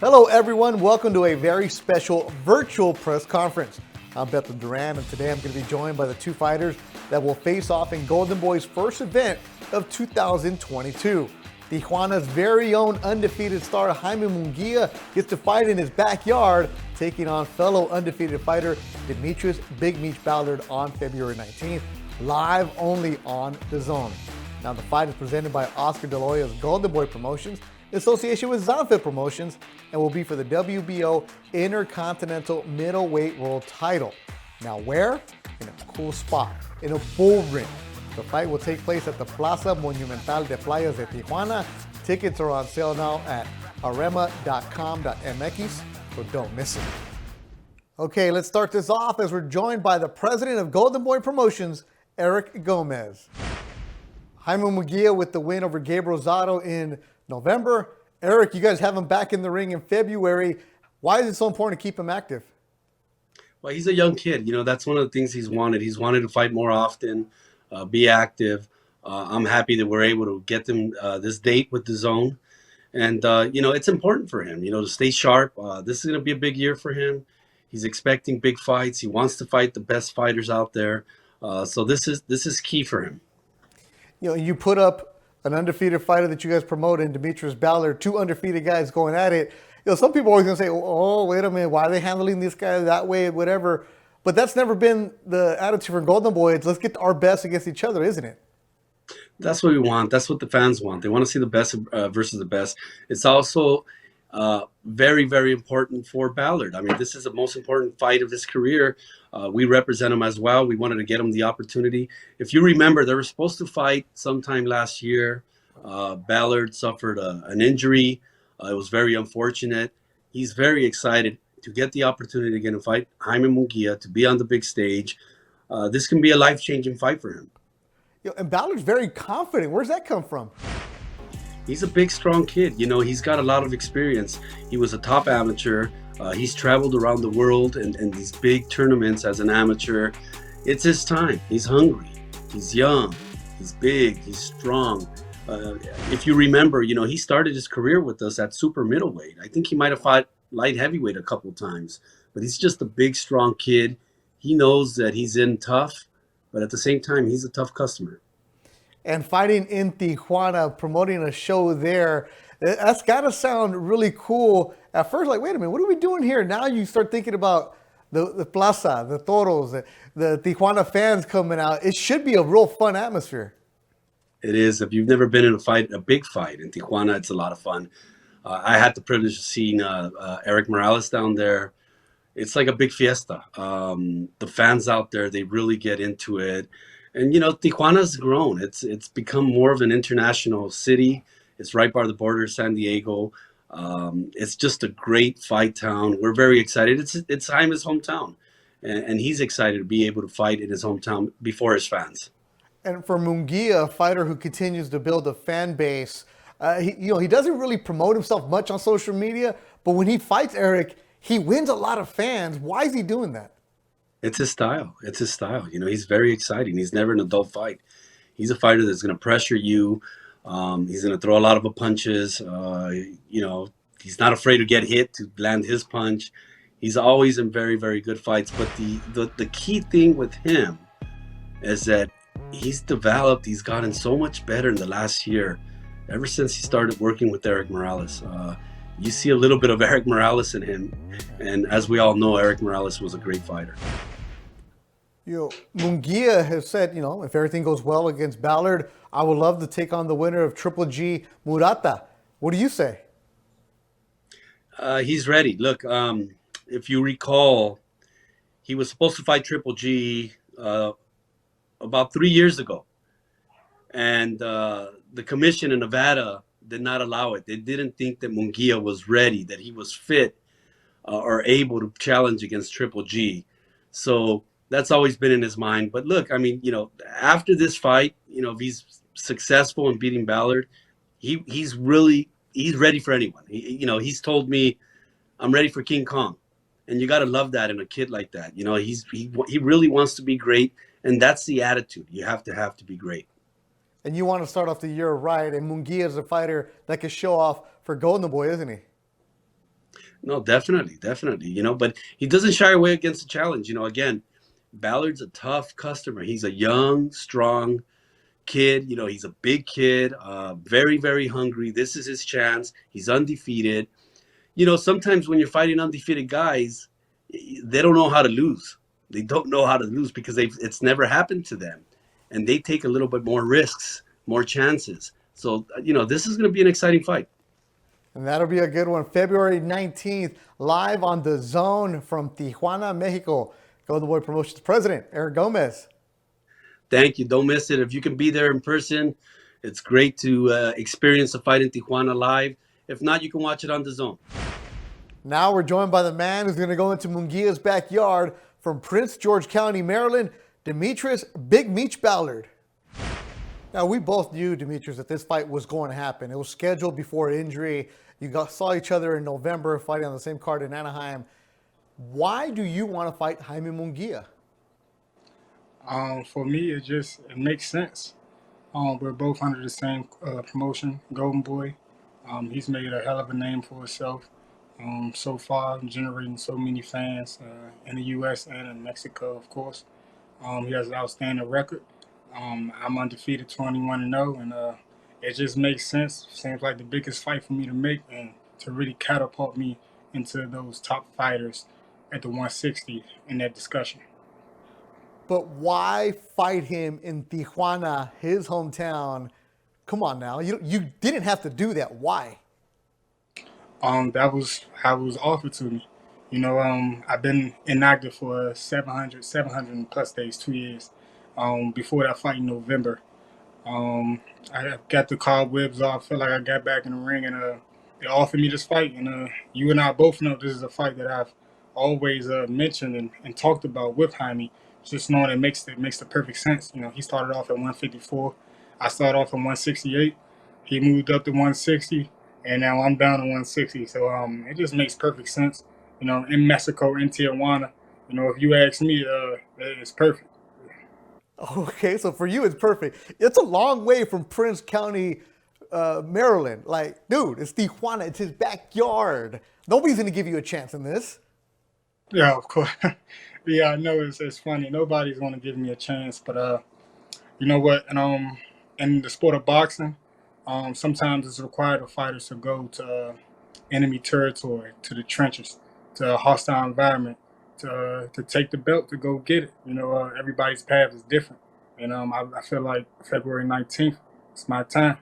Hello, everyone. Welcome to a very special virtual press conference. I'm Bethel Duran, and today I'm going to be joined by the two fighters that will face off in Golden Boy's first event of 2022. Tijuana's very own undefeated star Jaime Munguia gets to fight in his backyard, taking on fellow undefeated fighter Demetrius Big Meech Ballard on February 19th, live only on DAZN. Now, the fight is presented by Oscar De La Hoya's Golden Boy Promotions in association with Zanfer Promotions and will be for the WBO Intercontinental Middleweight World Title. Now, where? In a cool spot, in a bull ring. The fight will take place at the Plaza Monumental de Playas de Tijuana. Tickets are on sale now at arema.com.mx, so don't miss it. Okay, let's start this off as we're joined by the president of Golden Boy Promotions, Eric Gomez. Jaime Munguia with the win over Gabe Rosado in November. Eric, you guys have him back in the ring in February. Why is it so important to keep him active? Well, he's a young kid. You know, that's one of the things he's wanted. He's wanted to fight more often, be active. I'm happy that we're able to get them this date with DAZN. And, you know, it's important for him, you know, to stay sharp. This is going to be a big year for him. He's expecting big fights. He wants to fight the best fighters out there. So this is key for him. You know, you put up an undefeated fighter that you guys promote in Demetrius Ballard, two undefeated guys going at it. You know, some people are always going to say, oh, wait a minute, why are they handling this guy that way, whatever. But that's never been the attitude for Golden Boy. It's let's get our best against each other, isn't it? That's what we want. That's what the fans want. They want to see the best versus the best. It's also very, very important for Ballard. I mean, this is the most important fight of his career. We represent him as well. We wanted to get him the opportunity. If you remember, they were supposed to fight sometime last year. Ballard suffered an injury. It was very unfortunate. He's very excited to get the opportunity again to fight Jaime Munguia, to be on the big stage. This can be a life-changing fight for him. You know, and Ballard's very confident. Where's that come from? He's a big, strong kid. You know, he's got a lot of experience. He was a top amateur. He's traveled around the world and these big tournaments as an amateur. It's his time. He's hungry. He's young. He's big. He's strong. If you remember, you know, he started his career with us at super middleweight. I think he might have fought light heavyweight a couple times. But he's just a big, strong kid. He knows that he's in tough, but at the same time, he's a tough customer. And fighting in Tijuana, promoting a show there, that's got to sound really cool. At first, like, wait a minute, what are we doing here? Now you start thinking about the plaza, the toros, the Tijuana fans coming out. It should be a real fun atmosphere. It is. If you've never been in a big fight in Tijuana, it's a lot of fun. I had the privilege of seeing Eric Morales down there. It's like a big fiesta. The fans out there, they really get into it. And, you know, Tijuana's grown. It's become more of an international city. It's right by the border of San Diego. It's just a great fight town. We're very excited. It's Jaime's hometown. And he's excited to be able to fight in his hometown before his fans. And for Munguia, a fighter who continues to build a fan base, he doesn't really promote himself much on social media, but when he fights Eric, he wins a lot of fans. Why is he doing that? It's his style. It's his style. You know, he's very exciting. He's never an adult fight. He's a fighter that's going to pressure you. He's going to throw a lot of punches. You know, he's not afraid to get hit, to land his punch. He's always in very, very good fights. But the key thing with him is that he's developed. He's gotten so much better in the last year, ever since he started working with Eric Morales. You see a little bit of Eric Morales in him. And as we all know, Eric Morales was a great fighter. You know, Munguia has said, you know, if everything goes well against Ballard, I would love to take on the winner of Triple G, Murata. What do you say? He's ready. Look, if you recall, he was supposed to fight Triple G about 3 years ago. And the commission in Nevada did not allow it. They didn't think that Munguia was ready, that he was fit or able to challenge against Triple G. So that's always been in his mind. But look, I mean, you know, after this fight, you know, if he's successful in beating Ballard, he's ready for anyone. You know, he's told me, I'm ready for King Kong. And you got to love that in a kid like that. You know, he really wants to be great. And that's the attitude. You have to be great. And you want to start off the year right. And Munguia is a fighter that can show off for Golden Boy, isn't he? No, definitely, definitely. But he doesn't shy away against the challenge. Again, Ballard's a tough customer. He's a young, strong kid. He's a big kid, very, very hungry. This is his chance. He's undefeated. Sometimes when you're fighting undefeated guys, they don't know how to lose. They don't know how to lose because it's never happened to them, and they take a little bit more risks, more chances. So this is going to be an exciting fight. And that'll be a good one. February 19th, live on DAZN from Tijuana, Mexico. Golden Boy Promotions President, Eric Gomez. Thank you. Don't miss it. If you can be there in person, it's great to experience the fight in Tijuana live. If not, you can watch it on DAZN. Now we're joined by the man who's going to go into Munguia's backyard from Prince George County, Maryland, Demetrius Big Meech Ballard. Now, we both knew, Demetrius, that this fight was going to happen. It was scheduled before injury. You saw each other in November fighting on the same card in Anaheim. Why do you want to fight Jaime Munguia? For me, it makes sense. We're both under the same promotion, Golden Boy. He's made a hell of a name for himself so far, generating so many fans in the U.S. and in Mexico, of course. He has an outstanding record. I'm undefeated 21-0, and it just makes sense. Seems like the biggest fight for me to make and to really catapult me into those top fighters at the 160 in that discussion. But why fight him in Tijuana, his hometown? Come on now. You didn't have to do that. Why? That was how it was offered to me. I've been inactive for 700 plus days, 2 years. Before that fight in November, I got the cobwebs off. Felt like I got back in the ring, and they offered me this fight. And you and I both know this is a fight that I've always mentioned and talked about with Jaime. Just knowing it makes the perfect sense. He started off at 154. I started off at 168. He moved up to 160, and now I'm down to 160. So it just makes perfect sense. In Mexico, in Tijuana. If you ask me, it's perfect. Okay, so for you, it's perfect. It's a long way from Prince County, Maryland. Like, dude, it's Tijuana. It's his backyard. Nobody's going to give you a chance in this. Yeah, of course. Yeah, I know it's funny. Nobody's going to give me a chance. But you know what? And in the sport of boxing, sometimes it's required of fighters to go to enemy territory, to the trenches, to a hostile environment, to take the belt, to go get it. Everybody's path is different. And I feel like February 19th, it's my time.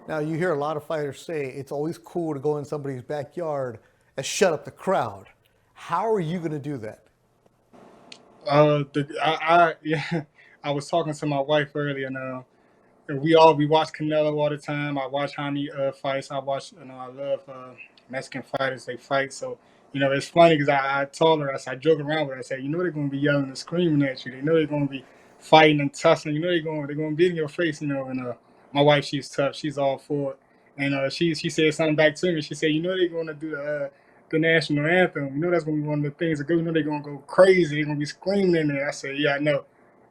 Now, you hear a lot of fighters say it's always cool to go in somebody's backyard and shut up the crowd. How are you going to do that? Yeah, I was talking to my wife earlier, and we watch Canelo all the time. I watch Jaime fights. I love Mexican fighters. They fight. So it's funny because I told her, I joke around with her. I said, they're going to be yelling and screaming at you. They know they're going to be fighting and tussling. They're going to be in your face. And my wife, she's tough. She's all for it. And she said something back to me. She said, they're going to do the national anthem. That's going to be one of the things that go. They're going to go crazy. They're going to be screaming in there. I said, yeah, I know.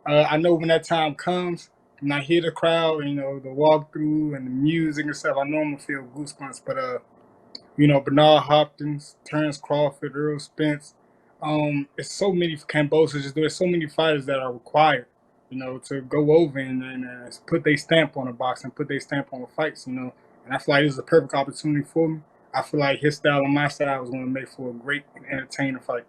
I know when that time comes, when I hear the crowd, the walkthrough and the music and stuff, I know I'm going to feel goosebumps. But, Bernard Hopkins, Terrence Crawford, Earl Spence, it's so many Camboses. There's so many fighters that are required, to go over and put their stamp on the boxing, put their stamp on the fights, And I feel like this is a perfect opportunity for me. I feel like his style and my style was going to make for a great and entertaining fight.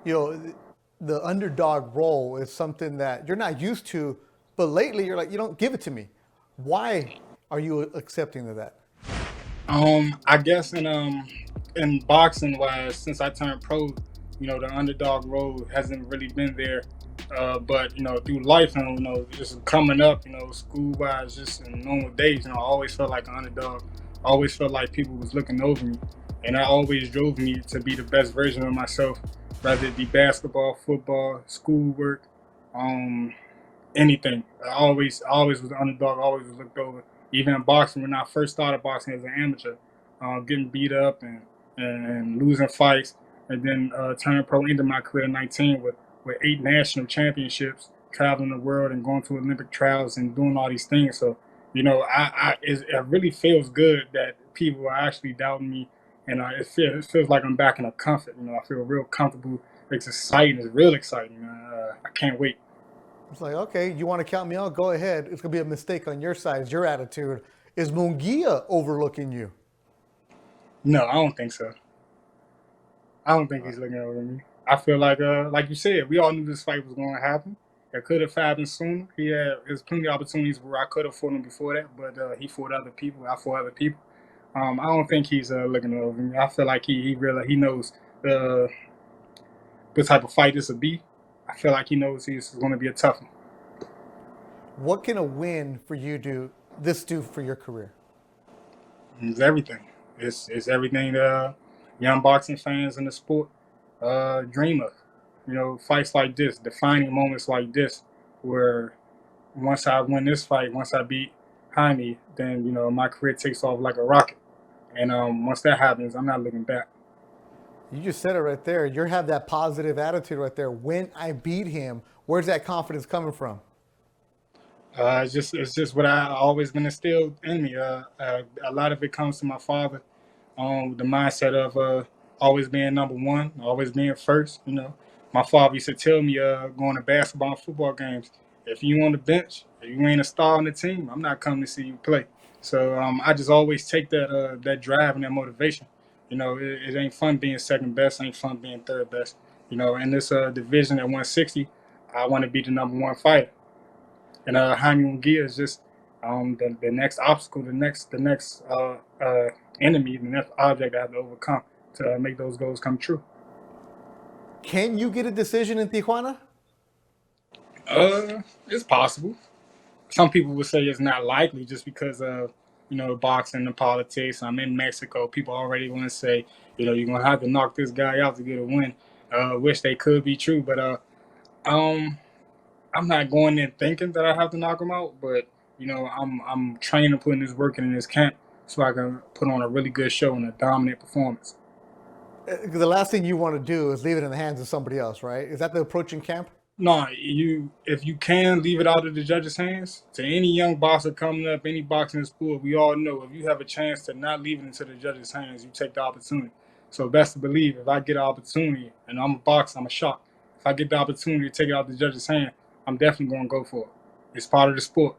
The underdog role is something that you're not used to, but lately you're like, you don't give it to me. Why are you accepting of that? I guess in boxing wise, since I turned pro, the underdog role hasn't really been there. But through life and just coming up, school wise, just in normal days, I always felt like an underdog. I always felt like people was looking over me, and that always drove me to be the best version of myself, whether it be basketball, football, schoolwork, anything. I always was an underdog. Always was looked over. Even in boxing, when I first started boxing as an amateur, getting beat up and losing fights, and then turning pro into my career at 19 with 8 national championships, traveling the world and going to Olympic trials and doing all these things. So, it really feels good that people are actually doubting me and it feels like I'm back in a comfort. You know, I feel real comfortable. It's exciting. It's real exciting. I can't wait. It's like, okay, you want to count me out? Go ahead. It's going to be a mistake on your side. It's your attitude. Is Munguia overlooking you? No, I don't think so. I don't think he's looking over me. I feel like you said, we all knew this fight was going to happen. It could have happened sooner. There's plenty of opportunities where I could have fought him before that, but he fought other people. I fought other people. I don't think he's looking over me. I feel like he knows what type of fight this will be. I feel like he knows this is going to be a tough one. What can a win for you do for your career? It's everything. It's everything young boxing fans in the sport dream of. You know, fights like this, defining moments like this, where once I win this fight, once I beat Jaime, then, you know, my career takes off like a rocket. And once that happens, I'm not looking back. You just said it right there. You have that positive attitude right there. When I beat him, where's that confidence coming from? It's just what I always been instilled in me. A lot of it comes to my father. The mindset of always being number one, always being first. You know, my father used to tell me going to basketball and football games, if you on the bench, if you ain't a star on the team, I'm not coming to see you play. So I just always take that drive and that motivation. You know, it ain't fun being second best, ain't fun being third best. You know, in this division at 160, I want to be the number one fighter. And Jaime Munguia is just the next obstacle, the next enemy, the next object I have to overcome to make those goals come true. Can you get a decision in Tijuana? It's possible. Some people would say it's not likely just because of, you know, boxing and politics. I'm in Mexico. People already want to say, you know, you're going to have to knock this guy out to get a win. Wish they could be true, but I'm not going in thinking that I have to knock him out. But, you know, I'm training and putting this work in this camp so I can put on a really good show and a dominant performance. The last thing you want to do is leave it in the hands of somebody else, right? Is that the approach in camp? No, if you can leave it out of the judges' hands, to any young boxer coming up, any boxing sport, we all know if you have a chance to not leave it into the judges' hands, you take the opportunity. So best to believe, if I get an opportunity, and I'm a boxer, I'm a shot. If I get the opportunity to take it out of the judges' hand, I'm definitely going to go for it. It's part of the sport.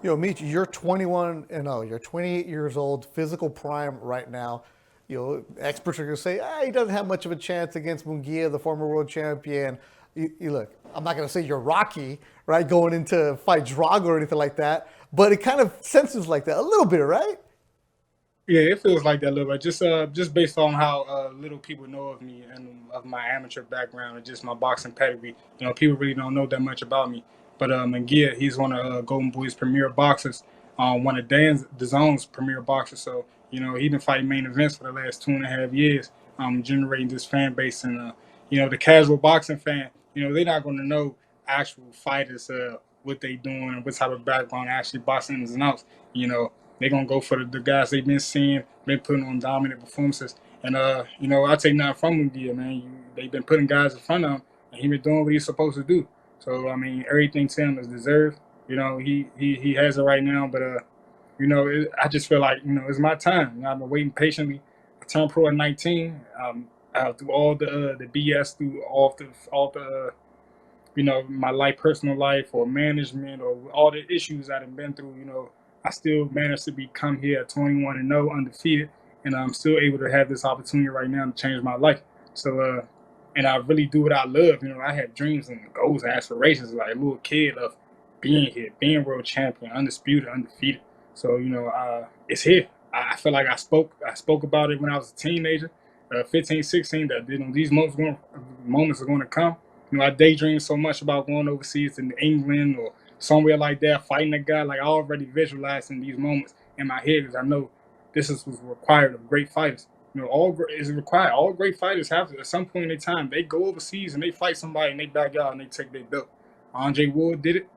You know, Michi, you're 21 and you're 28 years old, physical prime right now. You know, experts are going to say, he doesn't have much of a chance against Munguia, the former world champion. You look, I'm not going to say you're Rocky, right, going into fight Drago or anything like that, but it kind of senses like that a little bit, right? Yeah, it feels like that a little bit. Just based on how little people know of me and of my amateur background and just my boxing pedigree. You know, people really don't know that much about me. But Munguia, he's one of Golden Boy's premier boxers, one of DAZN's premier boxers. So, you know, he's been fighting main events for the last 2.5 years, generating this fan base. And, you know, the casual boxing fan, you know, they're not going to know actual fighters, what they doing and what type of background actually boxing is and outs. You know, they're going to go for the guys they've been seeing, been putting on dominant performances. And, you know, I take nothing from Munguia, man. They've been putting guys in front of him, and he's been doing what he's supposed to do. So, I mean, everything to him is deserved. You know, he has it right now. But, you know, I just feel like, you know, it's my time. You know, I've been waiting patiently. I turned pro at 19. Through all the BS, through all the you know, my life, personal life or management or all the issues I've been through, you know, I still managed to come here at 21-0, undefeated, and I'm still able to have this opportunity right now to change my life. So, and I really do what I love. You know, I had dreams and goals and aspirations like a little kid of being here, being world champion, undisputed, undefeated. So, you know, it's here. I feel like I spoke about it when I was a teenager, 15, 16, that, you know, these moments are going to come. You know, I daydream so much about going overseas in England or somewhere like that, fighting a guy. Like I already visualizing these moments in my head because I know this is what's required of great fighters. You know, all is required. All great fighters have to, at some point in their time, they go overseas and they fight somebody and they back out and they take their belt. Andre Ward did it.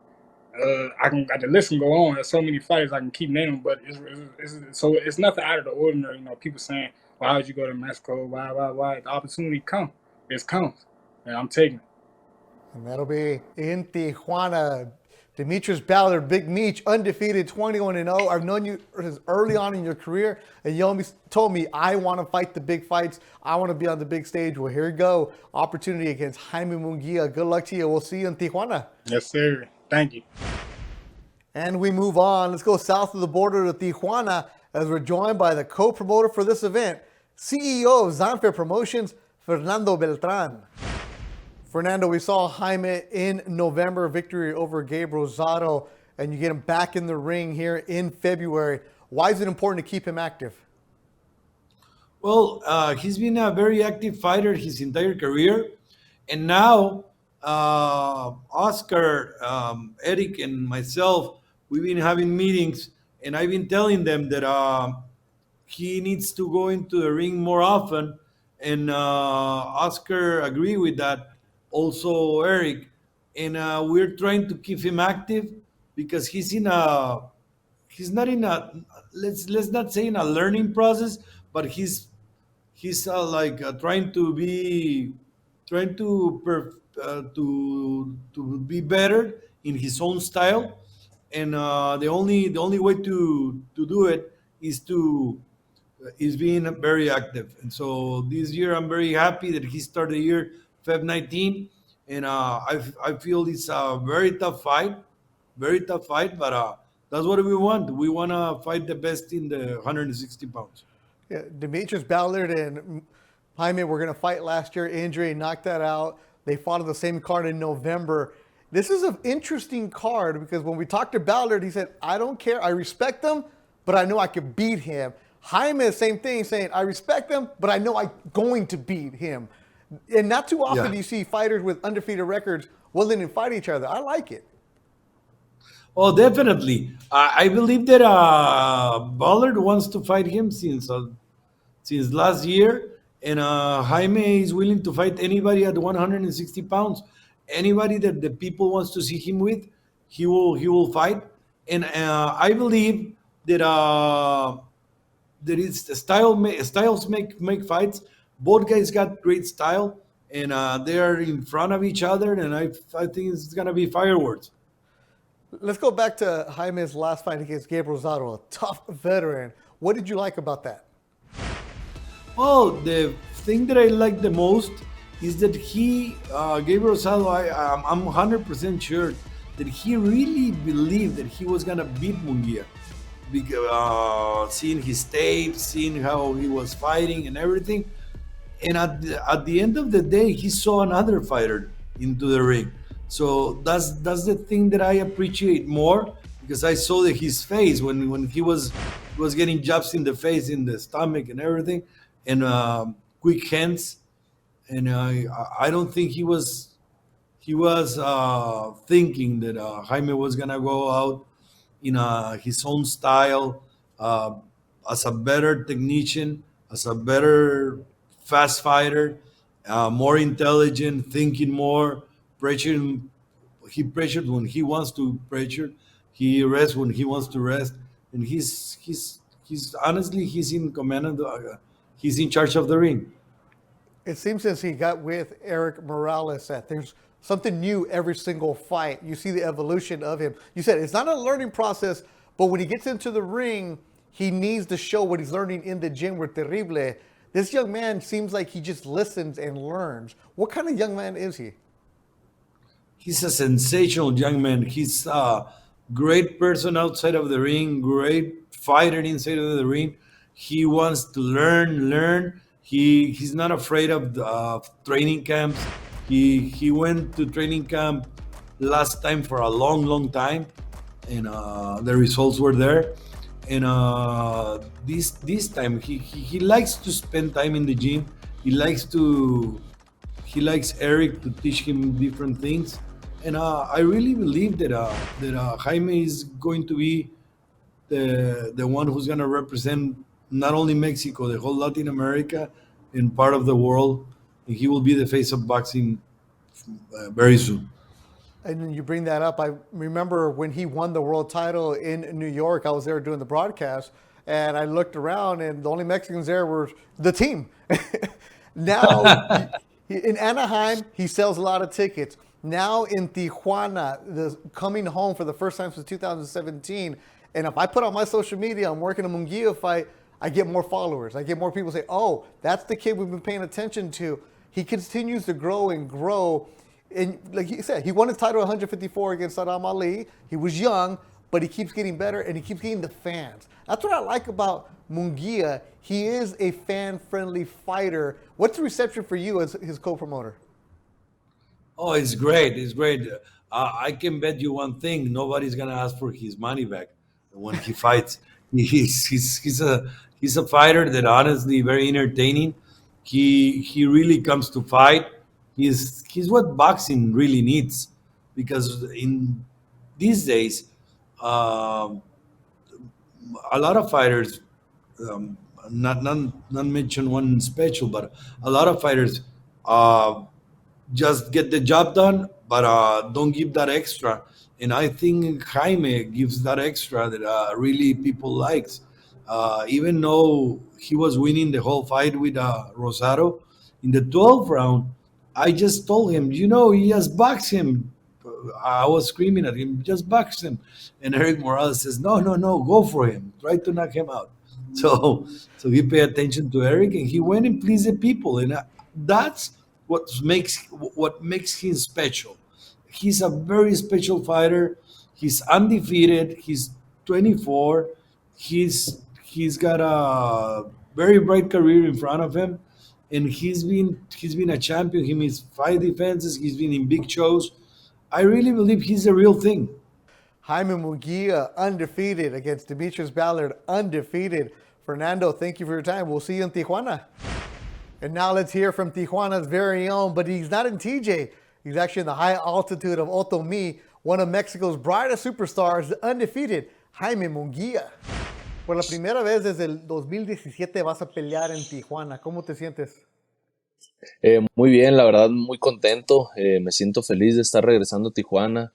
The list can go on. There's so many fighters I can keep naming, but it's nothing out of the ordinary. You know, people saying, "Why would you go to Mexico? Why?" The opportunity comes. It comes, and I'm taking it. And that'll be in Tijuana. Demetrius Ballard, Big Meech, undefeated, 21-0. I've known you since early on in your career, and you always told me, I want to fight the big fights. I want to be on the big stage. Well, here you go. Opportunity against Jaime Munguia. Good luck to you. We'll see you in Tijuana. Yes, sir. Thank you. And we move on. Let's go south of the border to Tijuana as we're joined by the co-promoter for this event, CEO of Zanfer Promotions, Fernando Beltran. Fernando, we saw Jaime in November, victory over Gabe Rosado, and you get him back in the ring here in February. Why is it important to keep him active? Well, he's been a very active fighter his entire career. And now, Oscar, Eric, and myself, we've been having meetings, and I've been telling them that he needs to go into the ring more often. And Oscar agreed with that. Also, Eric. And we're trying to keep him active because he's not in a, let's not say in a learning process, but he's trying to be better in his own style, and the only way to do it is being very active. And so this year I'm very happy that he started the year Feb 19, and I feel it's a very tough fight, but that's what we want. We want to fight the best in the 160 pounds. Yeah, Demetrius Ballard and Jaime were going to fight last year. Injury knocked that out. They fought on the same card in November. This is an interesting card because when we talked to Ballard, he said, I don't care. I respect him, but I know I could beat him. Jaime, the same thing, saying, I respect him, but I know I'm going to beat him. And not too often do you see fighters with undefeated records willing to fight each other. I like it. Oh, definitely. I believe that Ballard wants to fight him since last year, and Jaime is willing to fight anybody at 160 pounds. Anybody that the people wants to see him with, he will fight. And I believe that styles make fights. Both guys got great style, and they are in front of each other, and I think it's gonna be fireworks. Let's go back to Jaime's last fight against Gabe Rosado, a tough veteran. What did you like about that? Well, the thing that I like the most is that Gabe Rosado, I'm 100% sure that he really believed that he was going to beat Munguia. Because, seeing his tapes, seeing how he was fighting and everything. And at the end of the day, he saw another fighter into the ring. So that's the thing that I appreciate more, because I saw that his face when he was getting jabs in the face, in the stomach and everything, and quick hands. And I don't think he was thinking that Jaime was gonna go out in his own style, as a better technician, as a better fast fighter, more intelligent, thinking more, pressuring. He pressured when he wants to pressure. He rests when he wants to rest, and he's honestly he's in command of he's in charge of the ring. It seems since he got with Eric Morales that there's something new every single fight. You see the evolution of him. You said it's not a learning process, but when he gets into the ring, he needs to show what he's learning in the gym with Terrible. This young man seems like he just listens and learns. What kind of young man is he? He's a sensational young man. He's a great person outside of the ring, great fighter inside of the ring. He wants to learn. He's not afraid of training camps. He went to training camp last time for a long time, and the results were there. And this time he likes to spend time in the gym. He likes Eric to teach him different things. And I really believe that Jaime is going to be the one who's going to represent not only Mexico, the whole Latin America, and part of the world. And he will be the face of boxing very soon. And you bring that up. I remember when he won the world title in New York, I was there doing the broadcast, and I looked around, and the only Mexicans there were the team. Now, in Anaheim, he sells a lot of tickets. now in Tijuana, coming home for the first time since 2017. And if I put on my social media, I'm working a Munguia fight, I get more followers. I get more people say, oh, that's the kid we've been paying attention to. He continues to grow and grow. And like he said, he won his title at 154 against Saddam Ali. He was young, but he keeps getting better and he keeps getting the fans. That's what I like about Munguia. He is a fan-friendly fighter. What's the reception for you as his co-promoter? Oh, it's great. It's great. I can bet you one thing: nobody's gonna ask for his money back when he fights. He's a fighter that honestly very entertaining. He really comes to fight. He's what boxing really needs, because in these days, um, a lot of fighters, um, not mention one special, but a lot of fighters uh, just get the job done, but don't give that extra. And I think Jaime gives that extra that really people likes. Even though he was winning the whole fight with Rosado, in the 12th round, I just told him, he just box him. I was screaming at him, just box him. And Eric Morales says, no, no, no, go for him. Try to knock him out. So he paid attention to Eric and he went and pleased the people. And that's what makes him special. He's a very special fighter. He's undefeated. He's 24. He's got a very bright career in front of him, and he's been a champion. He missed 5 defenses. He's been in big shows. I really believe he's the real thing. Jaime Munguia, undefeated against Demetrius Ballard, undefeated. Fernando, thank you for your time. We'll see you in Tijuana. And now let's hear from Tijuana's very own, but he's not in TJ. He's actually in the high altitude of Otomi, one of Mexico's brightest superstars, the undefeated Jaime Munguia. Por la primera vez desde el 2017 vas a pelear en Tijuana. ¿Cómo te sientes? Muy bien, la verdad, muy contento. Me siento feliz de estar regresando a Tijuana.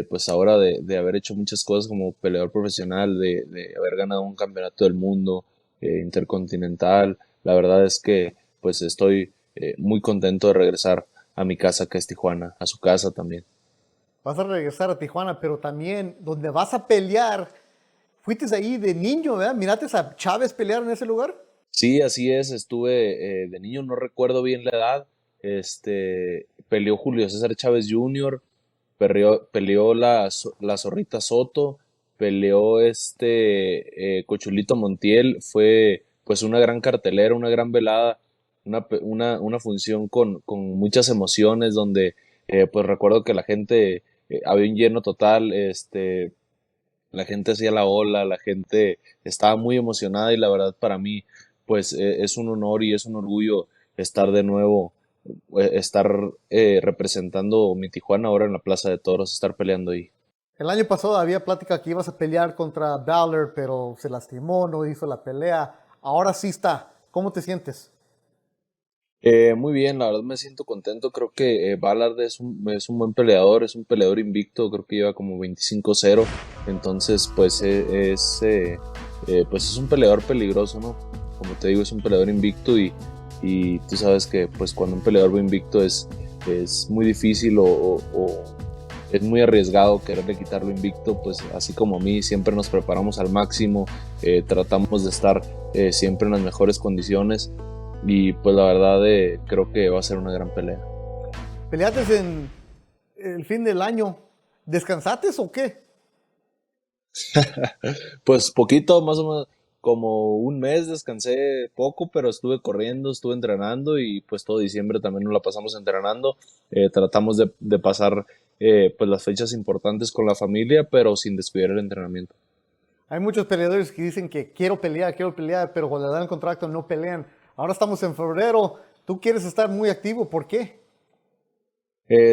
Pues ahora de haber hecho muchas cosas como peleador profesional, de haber ganado un campeonato del mundo, intercontinental. La verdad es que pues estoy muy contento de regresar a mi casa, que es Tijuana, a su casa también. Vas a regresar a Tijuana, pero también donde vas a pelear, fuiste ahí de niño, ¿verdad? ¿Miraste a Chávez pelear en ese lugar? Sí, así es, estuve de niño, no recuerdo bien la edad. Peleó Julio César Chávez Jr., peleó la Zorrita Soto, peleó Cochulito Montiel. Fue pues una gran cartelera, una gran velada, una función con muchas emociones, donde pues recuerdo que la gente, había un lleno total. La gente hacía la ola, la gente estaba muy emocionada, y la verdad para mí pues es un honor y es un orgullo estar de nuevo, estar representando mi Tijuana ahora en la Plaza de Toros, estar peleando ahí. El año pasado había plática que ibas a pelear contra Ballard, pero se lastimó, no hizo la pelea. Ahora sí está. ¿Cómo te sientes? Muy bien, la verdad me siento contento. Creo que Ballard es un buen peleador, es un peleador invicto, creo que lleva como 25-0. Entonces pues pues es un peleador peligroso, ¿no? Como te digo, es un peleador invicto, y tú sabes que pues cuando un peleador va invicto es muy difícil o es muy arriesgado quererle quitarlo invicto. Pues así como a mí, siempre nos preparamos al máximo, tratamos de estar siempre en las mejores condiciones, y pues la verdad creo que va a ser una gran pelea. ¿Peleaste en el fin del año? ¿Descansaste o qué? Pues poquito, más o menos, como un mes descansé poco, pero estuve corriendo, estuve entrenando, y pues todo diciembre también nos la pasamos entrenando. Tratamos de pasar pues las fechas importantes con la familia, pero sin descuidar el entrenamiento. Hay muchos peleadores que dicen que quiero pelear, pero cuando le dan el contrato no pelean. Ahora estamos en febrero, tú quieres estar muy activo, ¿por qué?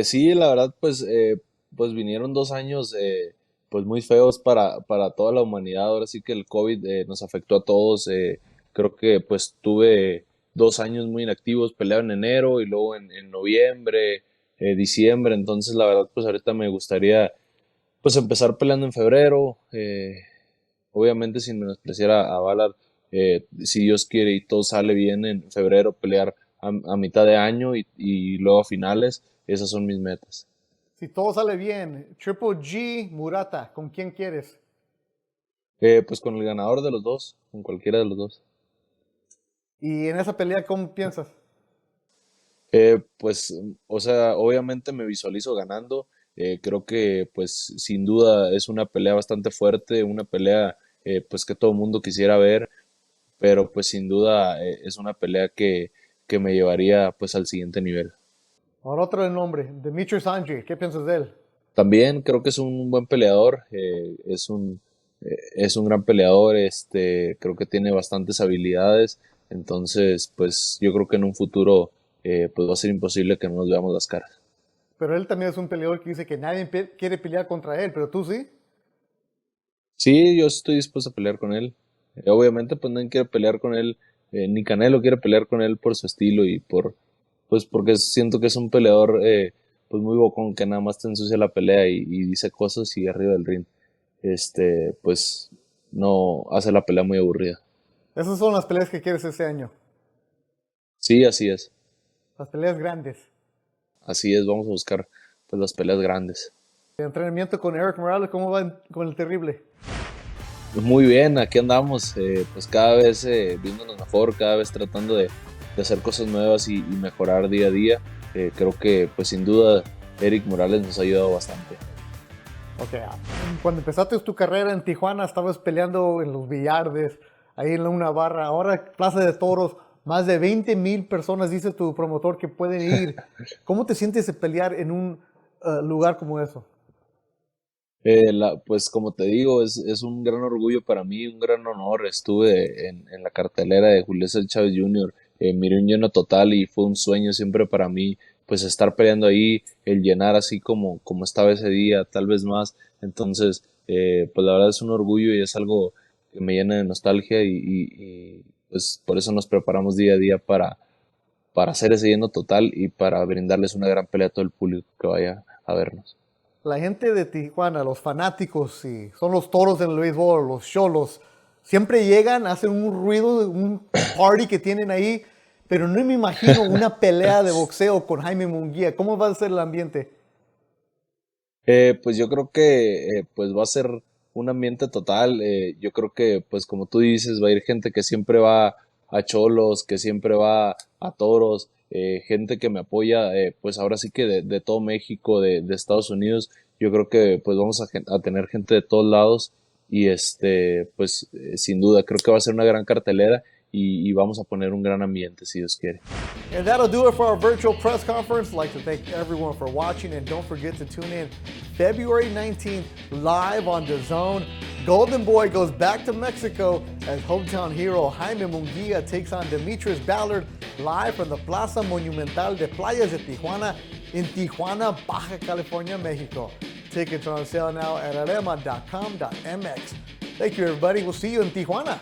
Sí, la verdad, pues vinieron 2 años pues muy feos para toda la humanidad. Ahora sí que el COVID nos afectó a todos. Creo que pues tuve 2 años muy inactivos, peleaba en enero y luego en noviembre, diciembre. Entonces la verdad pues ahorita me gustaría pues empezar peleando en febrero, obviamente sin menospreciar a Ballard. Si Dios quiere y todo sale bien, en febrero pelear a mitad de año y luego a finales. esas son mis metas. Si todo sale bien, Triple G, Murata, ¿con quién quieres? Pues con el ganador de los dos, con cualquiera de los dos. Y en esa pelea, ¿cómo piensas? Pues, o sea, obviamente me visualizo ganando. Creo que, pues, sin duda es una pelea bastante fuerte, una pelea, pues, que todo el mundo quisiera ver, pero, pues, sin duda es una pelea que me llevaría, pues, al siguiente nivel. Ahora otro de nombre, Demetrius Andrade, ¿qué piensas de él? También creo que es un buen peleador, es un gran peleador, creo que tiene bastantes habilidades, entonces, pues, yo creo que en un futuro, pues, va a ser imposible que no nos veamos las caras. Pero él también es un peleador que dice que nadie quiere pelear contra él, pero tú sí. Sí, yo estoy dispuesto a pelear con él. Obviamente, pues nadie quiere pelear con él, ni Canelo quiere pelear con él por su estilo y pues porque siento que es un peleador, pues muy bocón, que nada más te ensucia la pelea y dice cosas y arriba del ring, pues no hace la pelea muy aburrida. Esas son las peleas que quieres este año, Sí, así es, las peleas grandes. vamos a buscar pues las peleas grandes. El entrenamiento con Eric Morales, ¿cómo va con el terrible? Muy bien, aquí andamos, pues cada vez viéndonos mejor, cada vez tratando de hacer cosas nuevas y mejorar día a día. Creo que pues sin duda Eric Morales nos ha ayudado bastante. Ok, cuando empezaste tu carrera en Tijuana, estabas peleando en los billardes, ahí en una barra. Ahora, Plaza de Toros, más de 20,000 personas, dice tu promotor, que pueden ir. ¿Cómo te sientes de pelear en un lugar como eso? Pues como te digo, es un gran orgullo para mí, un gran honor. Estuve en la cartelera de Julio César Chávez Jr., miré un lleno total y fue un sueño siempre para mí, pues estar peleando ahí, el llenar así como estaba ese día, tal vez más. Entonces, pues la verdad es un orgullo y es algo que me llena de nostalgia y, pues por eso nos preparamos día a día para hacer ese lleno total y para brindarles una gran pelea a todo el público que vaya a vernos. La gente de Tijuana, los fanáticos, y son los toros en el béisbol, los cholos, siempre llegan, hacen un ruido, un party que tienen ahí, pero no me imagino una pelea de boxeo con Jaime Munguia. ¿Cómo va a ser el ambiente? Pues yo creo que pues va a ser un ambiente total. Yo creo que pues como tú dices va a ir gente que siempre va a cholos, que siempre va a toros, gente que me apoya, pues ahora sí que de todo México, de Estados Unidos. Yo creo que pues vamos a tener gente de todos lados y pues sin duda creo que va a ser una gran cartelera y vamos a poner un gran ambiente si Dios quiere. And that'll do it for our virtual press conference. I'd like to thank everyone for watching, and don't forget to tune in February 19th live on DAZN. Golden Boy goes back to Mexico as hometown hero Jaime Munguia takes on Demetrius Ballard live from the Plaza Monumental de Playas de Tijuana in Tijuana, Baja California, Mexico. Tickets are on sale now at arema.com.mx. Thank you, everybody. We'll see you in Tijuana.